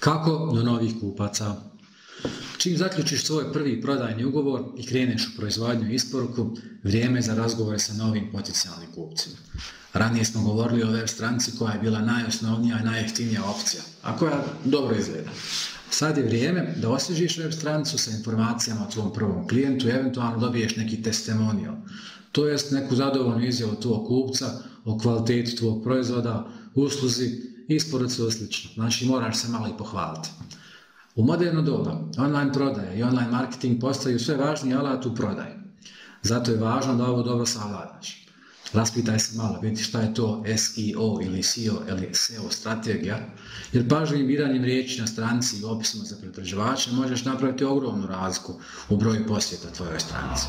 Kako do novih kupaca? Čim zaključiš svoj prvi prodajni ugovor i kreneš u proizvodnju i isporuku, vrijeme je za razgovore sa novim potencijalnim kupcima. Ranije smo govorili o web stranici koja je bila najosnovnija i najjeftinija opcija, a koja dobro izgleda. Sad je vrijeme da osvježiš web stranicu sa informacijama o tvom prvom klijentu i eventualno dobiješ neki testimonial, to jest neku zadovoljnu izjavu tvojeg kupca o kvaliteti tvojeg proizvoda, usluzi, isporuci i slično. Znači moraš se malo i pohvaliti. U moderno doba online prodaje i online marketing postaju sve važniji alat u prodaji. Zato je važno da ovo dobro savladaš. Raspitaj se malo, vidi šta je to SEO ili SEO strategija, jer pažljivim biranjem riječi na stranici i opisima za pretraživače možeš napraviti ogromnu razliku u broju posjeta tvojoj stranici.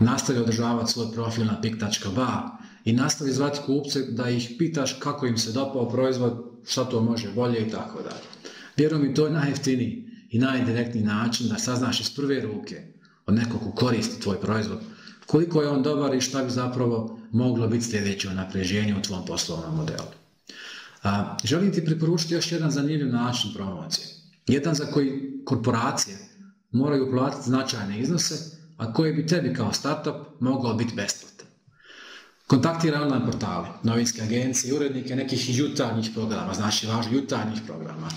Nastavi održavati svoj profil na pik.ba i nastavi zvati kupce da ih pitaš kako im se dopao proizvod, šta to može bolje i tako dalje. Vjeruj mi, to je najjeftiniji i najdirektniji način da saznaš iz prve ruke od nekog ko koristi tvoj proizvod koliko je on dobar i šta bi zapravo moglo biti sljedeće unapređenje u tvom poslovnom modelu. Želim ti preporučiti još jedan zanimljiv način promocije. Jedan za koji korporacije moraju platiti značajne iznose, a koji bi tebi kao startup mogao biti besplatan. Kontaktiraj online portale, novinske agencije i urednike nekih jutarnjih programa, znači važno jutarnjih programa.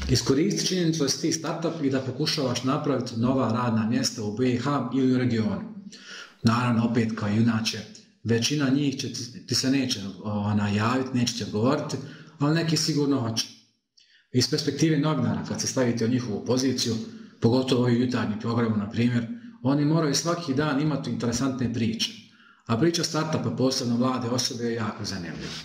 Iskoristi činjenicu da si ti startup i da pokušavaš napraviti nova radna mjesta u BiH ili u regionu. Naravno, opet kao i inače, većina njih ti se neće javiti, neće ti odgovoriti, ali neki sigurno hoće. Iz perspektive novinara, kad se stavite u njihovu poziciju, pogotovo ovi jutarnji programu, na primjer, oni moraju svaki dan imati interesantne priče. A priča startupa, posebno mlade osobe, je jako zanimljiva.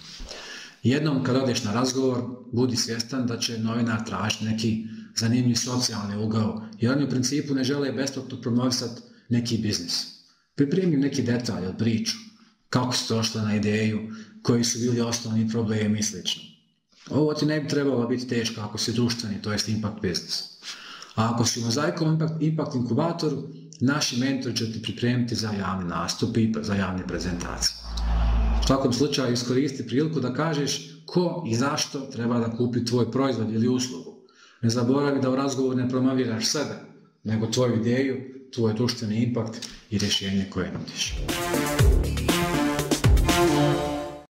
Jednom kad odeš na razgovor, budi svjestan da će novinar tražiti neki zanimljiv socijalni ugao, jer oni u principu ne žele besplatno promovisati neki biznis. Pripremi neki detalj od priču, kako si došla na ideju, koji su bili osnovni problemi i sl. Ovo ti ne bi trebalo biti teško ako si društveni, to jest impact business. A ako si u Mozaikom impact inkubatoru, naši mentori će ti pripremiti za javni nastup i za javne prezentacije. U svakom slučaju iskoristi priliku da kažeš ko i zašto treba da kupi tvoj proizvod ili uslugu. Ne zaboravi da u razgovoru ne promoviraš sebe, nego tvoju ideju, tvoj društveni impakt i rješenje koje nudiš.